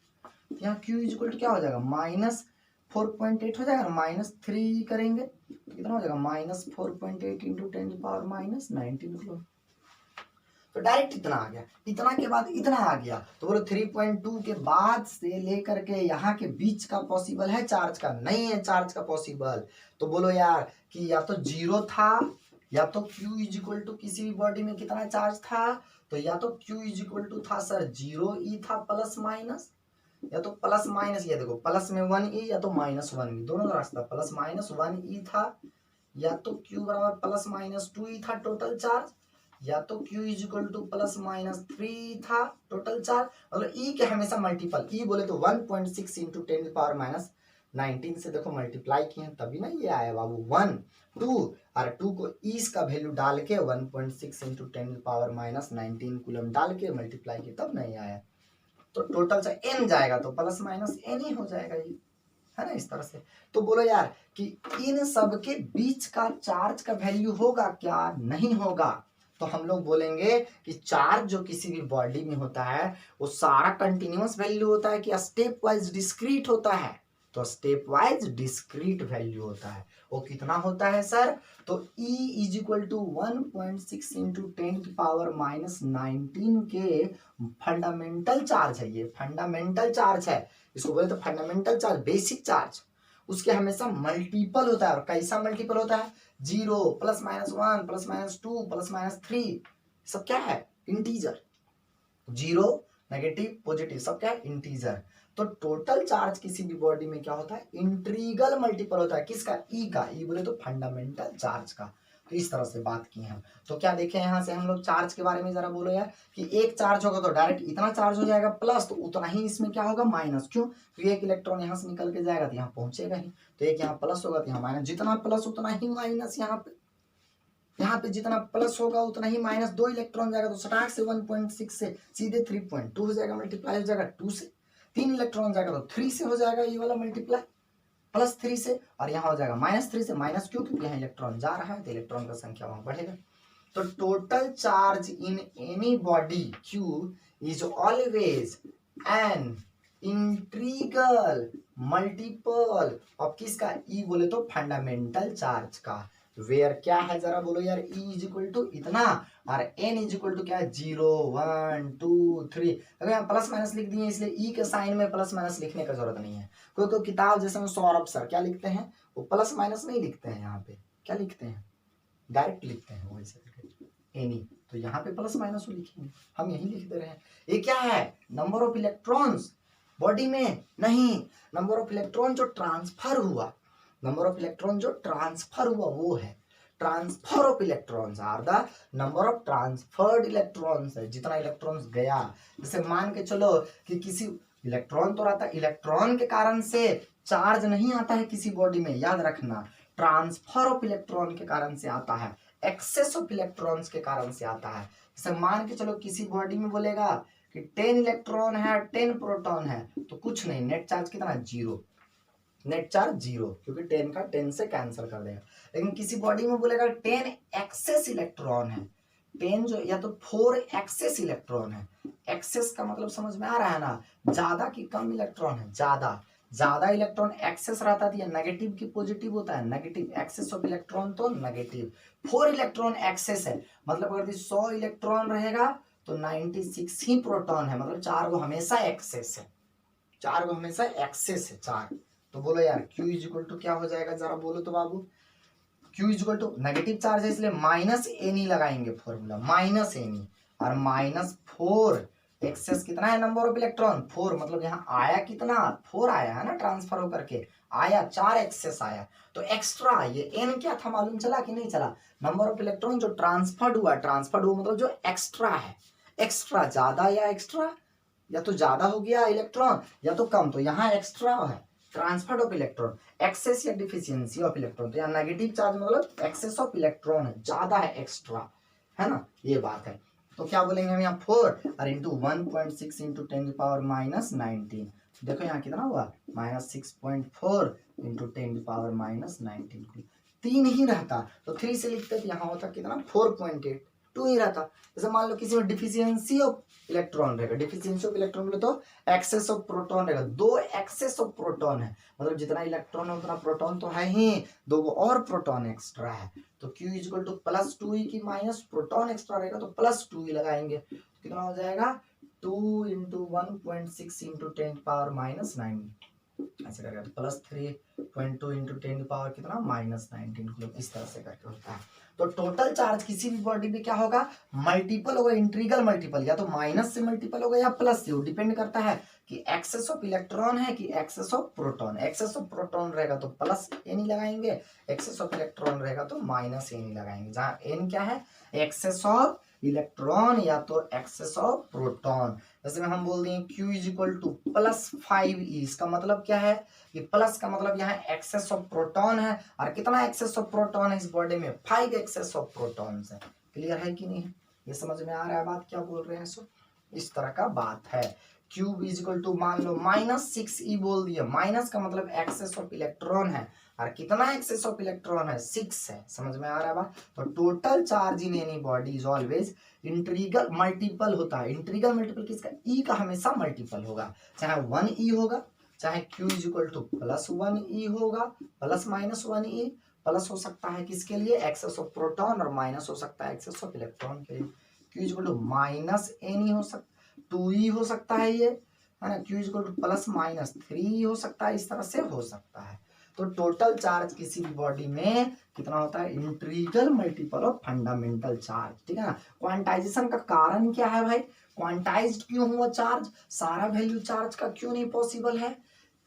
यहाँ Q इक्वल टू क्या हो जाएगा -4.8 हो जाएगा, -3 करेंगे तो कितना हो जाएगा -4.8 इंटू 10⁻⁻19 कूलम। तो डायरेक्ट इतना आ गया, इतना के बाद इतना आ गया, तो बोलो 3.2 के बाद से लेकर के यहाँ के बीच का पॉसिबल है चार्ज का, नहीं है चार्ज का पॉसिबल। तो बोलो यार कि या तो जीरो था या तो Q इक्वल टू किसी भी बॉडी में कितना चार्ज था, तो या तो Q इक्वल टू था सर जीरो ई था प्लस माइनस, या तो प्लस माइनस, ये देखो प्लस में 1 ई या तो -1 ई, दोनों रास्ता प्लस -1 ई था, या तो Q बराबर प्लस -2 ई था टोटल चार्ज, या तो Q इक्वल टू प्लस -3 था टोटल चार्ज। मतलब E के हमेशा मल्टीपल, E बोले तो 1.6 इंटू 10⁻⁻19 से देखो मल्टीप्लाई किए हैं तभी ना ये आया बाबू 1 2, और 2 को E का वैल्यू डाल के 1.6 इंटू 10⁻⁻19 कूलम डाल के मल्टीप्लाई किए तब नहीं आया। तो टोटल से n जाएगा तो प्लस माइनस n ही हो जाएगा ये, है ना इस तरह से। तो बोलो यार कि इन सब के बीच का चार्ज का वैल्यू होगा क्या, नहीं होगा। तो हम लोग बोलेंगे कि चार्ज जो किसी भी बॉडी में होता है वो सारा कंटिन्यूअस वैल्यू होता है कि स्टेप वाइज डिस्क्रीट होता है, तो स्टेप वाइज डिस्क्रीट वैल्यू होता है। वो कितना होता है सर, तो E is equal to 1.6 into 10⁻⁻19 के फंडामेंटल चार्ज है, ये फंडामेंटल चार्ज है, इसको बोले तो फंडामेंटल चार्ज, बेसिक चार्ज, उसके हमेशा मल्टीपल होता है। और कैसा मल्टीपल होता है, 0 +-1 +-2 +-3 सब क्या है इंटीजर, 0 नेगेटिव पॉजिटिव सब क्या है इंटीजर। तो टोटल चार्ज किसी भी बॉडी में क्या होता है इंट्रीगल मल्टीपल होता है, किसका, ई का, ई बोले तो फंडामेंटल चार्ज का। तो इस तरह से बात की हम। तो क्या देखें यहाँ से हम लोग चार्ज के बारे में जरा बोलो यार कि एक चार्ज होगा तो डायरेक्ट इतना चार्ज हो जाएगा प्लस, तो उतना ही इसमें क्या होगा माइनस, क्यों, तो एक इलेक्ट्रॉन यहाँ से निकल के जाएगा तो यहाँ पहुंचेगा ही, तो एक यहाँ प्लस होगा तो यहाँ माइनस, जितना प्लस उतना ही माइनस, यहाँ पे जितना प्लस होगा उतना ही माइनस। 2 इलेक्ट्रॉन जाएगा तो सटाक से 1.6 से सीधे 3.2 हो जाएगा, मल्टीप्लाई हो जाएगा 2 से। 3 इलेक्ट्रॉन जाएगा तो 3 से हो जाएगा ये वाला मल्टीप्लाई, +3 से, और यहाँ हो जाएगा -3 से, माइनस क्यों, क्योंकि यहाँ इलेक्ट्रॉन जा रहा है तो इलेक्ट्रॉन का संख्या वहां बढ़ेगा। तो total charge in any body Q is always an integral multiple of किसका, E बोले तो फंडामेंटल चार्ज का। वेयर क्या है जरा बोलो यार, E इज इक्वल टू इतना और N इज इक्वल टू क्या है 0 1 2 3। अगर यहाँ प्लस माइनस लिख दिए इसलिए E के साइन में प्लस माइनस लिखने का जरूरत नहीं है। कोई किताब जैसे सौरभ सर क्या लिखते हैं, वो प्लस माइनस नहीं लिखते हैं, यहाँ पे क्या लिखते हैं डायरेक्ट लिखते हैं वैसे एनी, तो यहाँ पे प्लस माइनस लिखेंगे, हम यही लिख दे रहे हैं। ये क्या है नंबर ऑफ इलेक्ट्रॉन्स बॉडी में, नहीं, नंबर ऑफ इलेक्ट्रॉन जो ट्रांसफर हुआ, नंबर ऑफ इलेक्ट्रॉन जो ट्रांसफर हुआ वो है, transfer of electrons are the number of transferred electrons है, जितना इलेक्ट्रॉन्स गया। जैसे मान के चलो कि किसी इलेक्ट्रॉन तो रहता है, इलेक्ट्रॉन के कारण से चार्ज नहीं आता है किसी बॉडी में, याद रखना, ट्रांसफर ऑफ इलेक्ट्रॉन के कारण से आता है, एक्सेस ऑफ इलेक्ट्रॉन्स के कारण से आता है। जैसे मान के चलो किसी बॉडी में बोलेगा कि 10 इलेक्ट्रॉन है 10 प्रोटॉन है, तो कुछ नहीं, नेट चार्ज कितना, 0, नेट चार्ज 0, क्योंकि 10 का 10 से कैंसिल कर देगा। लेकिन किसी बॉडी में बोलेगा 10 एक्सेस इलेक्ट्रॉन है, 10 जो या तो 4 एक्सेस इलेक्ट्रॉन है, एक्सेस का मतलब समझ में आ रहा है ना, ज्यादा की कम इलेक्ट्रॉन है, ज्यादा इलेक्ट्रॉन एक्सेस रहता है, नेगेटिव की पॉजिटिव होता है, नेगेटिव एक्सेस ऑफ इलेक्ट्रॉन तो नेगेटिव। 4 इलेक्ट्रॉन एक्सेस है, मतलब अगर 100 इलेक्ट्रॉन रहेगा तो 96 ही प्रोटॉन है, मतलब 4 गो हमेशा एक्सेस है, 4 गो हमेशा एक्सेस है 4। तो बोलो यार Q इज इक्वल टू क्या हो जाएगा, जरा बोलो तो बाबू। Q is equal to negative charge है इसलिए माइनस एन लगाएंगे फॉर्मूला, माइनस एन और माइनस 4 एक्सेस कितना है नंबर ऑफ इलेक्ट्रॉन 4, मतलब यहाँ आया कितना 4 आया है ना, ट्रांसफर होकर के आया 4 एक्सेस आया, तो एक्स्ट्रा ये एन क्या था मालूम चला कि नहीं चला, नंबर ऑफ इलेक्ट्रॉन जो ट्रांसफर्ड हुआ मतलब जो एक्स्ट्रा है, एक्स्ट्रा ज्यादा या एक्स्ट्रा, या तो ज्यादा हो गया इलेक्ट्रॉन या तो कम, तो यहाँ एक्स्ट्रा है ट्रांसफर्ड ऑफ इलेक्ट्रॉन, एक्सेस या डिफिशियंसी ऑफ इलेक्ट्रॉन, तो यहाँ नेगेटिव चार्ज मतलब एक्सेस ऑफ इलेक्ट्रॉन है, ज्यादा है, एक्स्ट्रा है ना, ये बात है। तो क्या बोलेंगे हम यहाँ 4 और इंटू 1.6 इंटू 10⁻⁻19, देखो यहाँ कितना हुआ -6.4 इंटू 10⁻⁻19, 3 ही रहता तो 3 से लिखते, तो यहाँ होता कितना 4.8, 2 ही रहता। जैसे मान लो किसी में डिफिशियंसी ऑफ इलेक्ट्रॉन रहेगा, डिफिशियंसी ऑफ इलेक्ट्रॉन बोले तो एक्सेस ऑफ प्रोटॉन रहेगा, 2 एक्सेस ऑफ प्रोटॉन है, मतलब जितना इलेक्ट्रॉन है उतना प्रोटॉन तो है ही, 2 और प्रोटॉन एक्स्ट्रा है, तो Q इज इक्वल टू +2 ही की माइनस प्रोटॉन एक्स्ट्रा रहेगा तो +2 ही लगाएंगे, तो कितना हो जाएगा 2 इंटू 1.6 इंटू 10⁻⁻9 ऐसे करके, तो +3.2 इंटू 10 कितना -19, इस तरह से करके होता है। तो टोटल चार्ज किसी भी बॉडी में क्या होगा, मल्टीपल होगा, इंट्रीगल मल्टीपल, या तो माइनस से मल्टीपल होगा या प्लस से, वो डिपेंड करता है कि एक्सेस ऑफ इलेक्ट्रॉन है कि excess of proton. Excess of proton रहेगा तो प्लस एन ही लगाएंगे, एक्सेस ऑफ इलेक्ट्रॉन रहेगा तो माइनस एन ही लगाएंगे, जहां एन क्या है एक्सेस ऑफ इलेक्ट्रॉन या तो एक्सेस ऑफ प्रोटॉन। जैसे में हम बोल दें Q is equal to +5e, इसका मतलब क्या है कि प्लस का मतलब यहाँ एक्सेस ऑफ प्रोटॉन है, और कितना एक्सेस ऑफ प्रोटॉन है इस बॉडी में 5 एक्सेस ऑफ प्रोटॉन है। क्लियर है कि नहीं, ये समझ में आ रहा है बात क्या बोल रहे हैं, सो इस तरह का बात है। Q इज इक्वल टू मान लो -6e बोल दिया, माइनस का मतलब एक्सेस ऑफ इलेक्ट्रॉन है, और कितना एक्सेस ऑफ इलेक्ट्रॉन है 6 है, समझ में आ रहा है बात। तो total charge in any body is always integral multiple होता है, इंट्रीगल मल्टीपल किसका, ई का हमेशा मल्टीपल होगा, चाहे 1e होगा, चाहे Q is equal to +1e होगा, ±1e, प्लस हो सकता है किसके लिए एक्सेस ऑफ प्रोटॉन, और माइनस हो सकता है एक्सेस ऑफ इलेक्ट्रॉन के लिए। Q is equal to -n हो सकता, 2e हो सकता है ये, है ना, Q इज इक्वल टू +-3 हो सकता है, इस तरह से हो सकता है। तो टोटल चार्ज किसी भी बॉडी में कितना होता है, integral multiple of fundamental charge, ठीक है ना। क्वांटाइजेशन का कारण क्या है भाई, क्वांटाइज्ड क्यों हुआ चार्ज, सारा वैल्यू चार्ज का क्यों नहीं पॉसिबल है,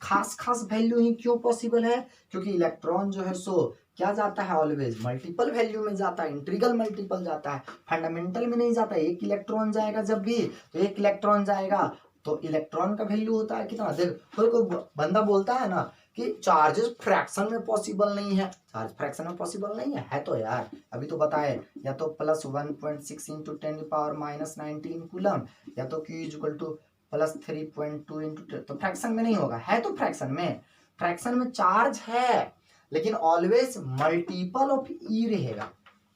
खास खास वैल्यू ही क्यों पॉसिबल है, क्योंकि इलेक्ट्रॉन जो है सो क्या जाता है ऑलवेज मल्टीपल वैल्यू में जाता है, इंट्रीगल मल्टीपल जाता है, फंडामेंटल में नहीं जाता। एक इलेक्ट्रॉन जाएगा जब भी, तो एक इलेक्ट्रॉन जाएगा तो इलेक्ट्रॉन का वैल्यू होता है कितना, देख कोई बंदा बोलता है ना कि चार्जेस फ्रैक्शन में पॉसिबल नहीं है, चार्ज फ्रैक्शन में पॉसिबल नहीं है तो यार अभी तो बताए, या तो +1.6 इंटू 10⁻⁻19 कूलम, या तो Q is equal to +3.2 into, तो फ्रैक्शन में नहीं होगा, है तो फ्रैक्शन में चार्ज है, लेकिन ऑलवेज मल्टीपल ऑफ ई रहेगा,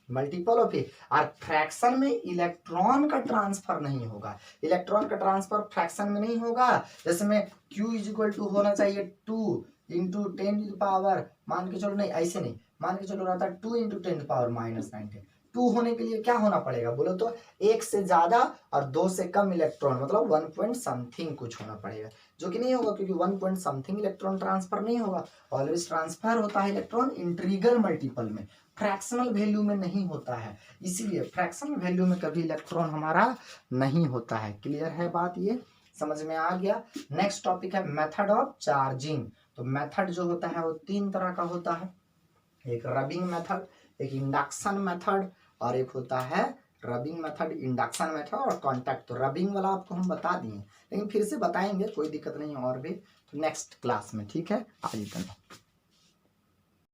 मल्टीपल ऑफ ए, और फ्रैक्शन में इलेक्ट्रॉन का ट्रांसफर नहीं होगा, इलेक्ट्रॉन का ट्रांसफर फ्रैक्शन में नहीं होगा। जैसे में Q इज इक्वल टू होना चाहिए 2 इंटू 10⁻, मान के चलो नहीं ऐसे नहीं, मान के चलो रहता 2 इंटू 10⁻⁻19, 2 होने के लिए क्या होना पड़ेगा बोलो तो 1 से ज्यादा और 2 से कम इलेक्ट्रॉन, मतलब 1 पॉइंट समथिंग कुछ होना पड़ेगा, जो कि नहीं होगा क्योंकि 1 पॉइंट समथिंग इलेक्ट्रॉन ट्रांसफर नहीं होगा, ऑलवेज ट्रांसफर होता है इलेक्ट्रॉन इंट्रीगल मल्टीपल में, फ्रैक्शनल वैल्यू में नहीं होता है, इसीलिए फ्रैक्शनल वैल्यू में कभी इलेक्ट्रॉन हमारा नहीं होता है। क्लियर है बात, ये समझ में आ गया। नेक्स्ट टॉपिक है मेथड ऑफ चार्जिंग। तो मेथड जो होता है वो 3 तरह का होता है, एक रबिंग मेथड, एक इंडक्शन मेथड, और एक होता है रबिंग मेथड, इंडक्शन मेथड और कांटेक्ट। तो रबिंग वाला आपको हम बता दिए, लेकिन फिर से बताएंगे, कोई दिक्कत नहीं और भी, तो नेक्स्ट क्लास में, ठीक है। आज इतना।